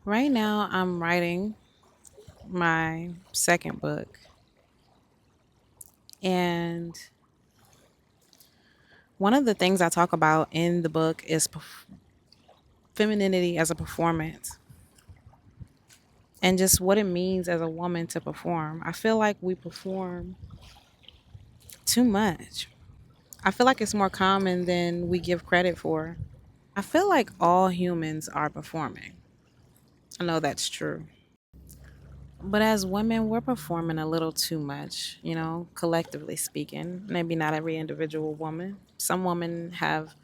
Right now, I'm writing my second book, and one of the things I talk about in the book is femininity as a performance and just what it means as a woman to perform. I feel like we perform too much. I feel like it's more common than we give credit for. I feel like all humans are performing. I know that's true. But as women, we're performing a little too much, collectively speaking. Maybe not every individual woman. Some women have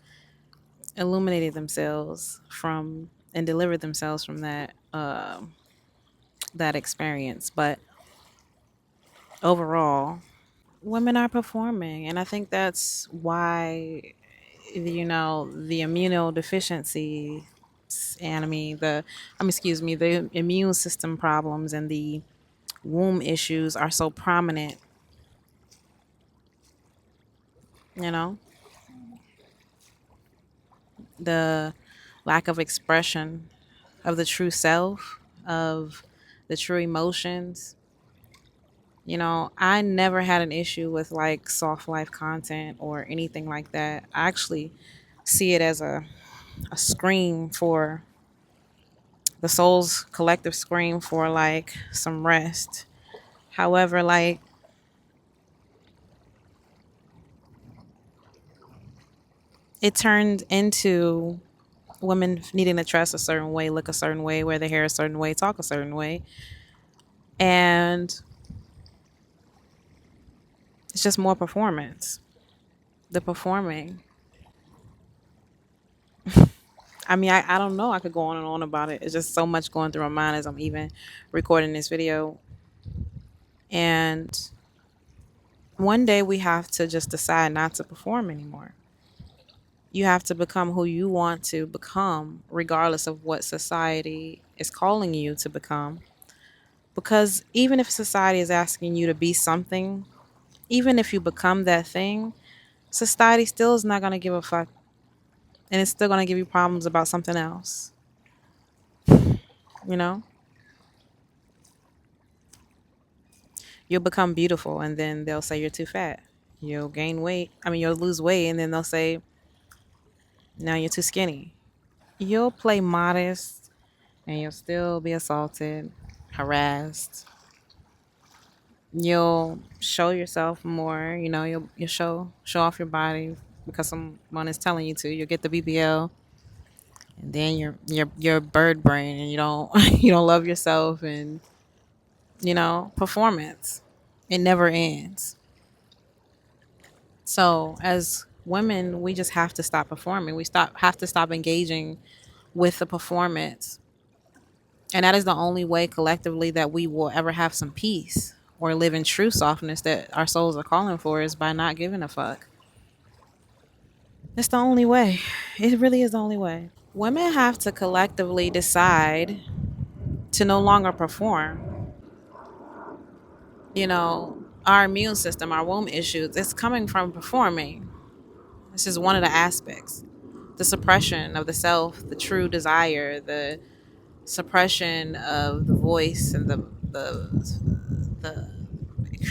illuminated themselves from and delivered themselves from that experience. But overall, women are performing, and I think that's why the immunodeficiency and the immune system problems and the womb issues are so prominent. You know, the lack of expression of the true self, of the true emotions. I never had an issue with like soft life content or anything like that. I actually see it as a scream for the soul's collective scream for like some rest. However, like it turned into women needing to dress a certain way, look a certain way, wear their hair a certain way, talk a certain way. And it's just more performance. The performing. I mean, I don't know. I could go on and on about it. It's just so much going through my mind as I'm even recording this video. And one day we have to just decide not to perform anymore. You have to become who you want to become, regardless of what society is calling you to become. Because even if society is asking you to be something, even if you become that thing, society still is not going to give a fuck. And it's still going to give you problems about something else. You know? You'll become beautiful and then they'll say you're too fat. You'll gain weight. I mean, you'll lose weight and then they'll say, now you're too skinny. You'll play modest and you'll still be assaulted, harassed. You'll show yourself more, you'll show off your body because someone is telling you to. You'll get the BBL and then you're bird brain and you don't you don't love yourself and performance. It never ends. So as women, we just have to stop performing. We stop have to stop engaging with the performance. And that is the only way collectively that we will ever have some peace or live in true softness that our souls are calling for is by not giving a fuck. It's the only way. It really is the only way. Women have to collectively decide to no longer perform. Our immune system, our womb issues, it's coming from performing. This is one of the aspects. The suppression of the self, the true desire, the suppression of the voice and the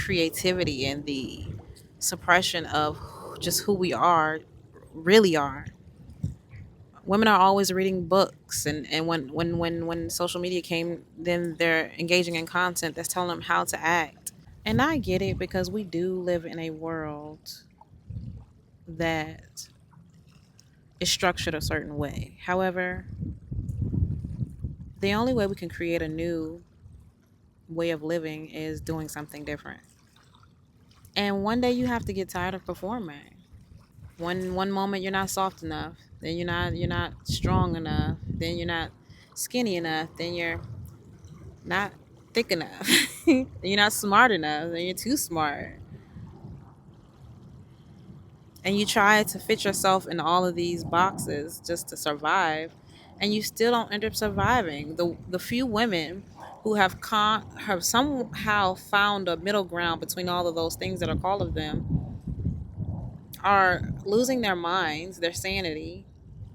creativity and the suppression of just who we are really are. Women are always reading books and when social media came, then they're engaging in content that's telling them how to act. And I get it because we do live in a world that is structured a certain way. However, the only way we can create a new way of living is doing something different. And one day you have to get tired of performing. One moment you're not soft enough, then you're not strong enough, then you're not skinny enough, then you're not thick enough. Then you're not smart enough, then you're too smart. And you try to fit yourself in all of these boxes just to survive, and you still don't end up surviving. The few women who have somehow found a middle ground between all of those things that are called of them are losing their minds, their sanity,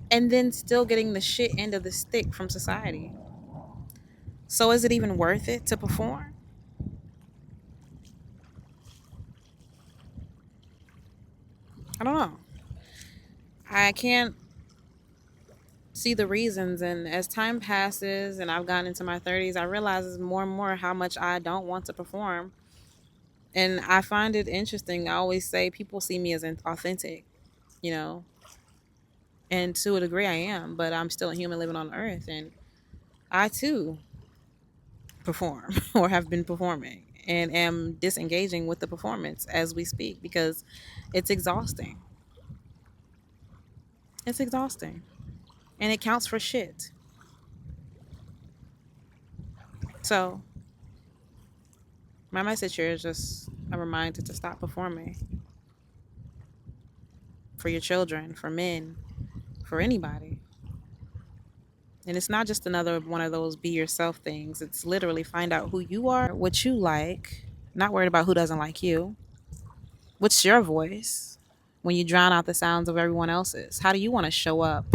and then still getting the shit end of the stick from society. So is it even worth it to perform? I don't know. I can't see the reasons, and as time passes and I've gotten into my 30s, I realize more and more how much I don't want to perform. And I find it interesting. I always say people see me as authentic, you know, and to a degree I am, but I'm still a human living on earth, and I too perform or have been performing and am disengaging with the performance as we speak because it's exhausting. It's exhausting. And it counts for shit. So, my message here is just a reminder to stop performing for your children, for men, for anybody. And it's not just another one of those be yourself things. It's literally find out who you are, what you like, not worried about who doesn't like you. What's your voice when you drown out the sounds of everyone else's? How do you want to show up?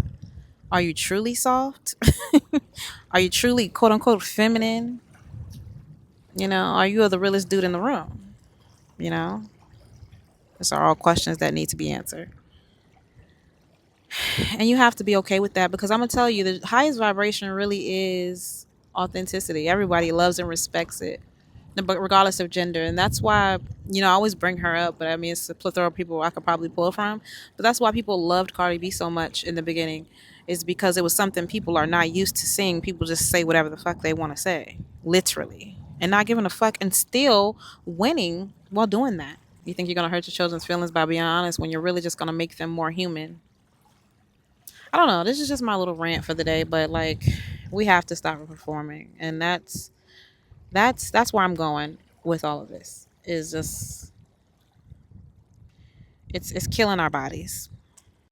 Are you truly soft? Are you truly quote unquote feminine? Are you the realest dude in the room? You know, these are all questions that need to be answered. And you have to be okay with that because I'm going to tell you the highest vibration really is authenticity. Everybody loves and respects it, but regardless of gender. And that's why, I always bring her up, but I mean, it's a plethora of people I could probably pull from. But that's why people loved Cardi B so much in the beginning, is because it was something people are not used to seeing. People just say whatever the fuck they want to say, literally, and not giving a fuck and still winning while doing that. You think you're going to hurt your children's feelings by being honest when you're really just going to make them more human. I don't know. This is just my little rant for the day, but like, we have to stop performing, and that's where I'm going with all of this. Is just it's killing our bodies.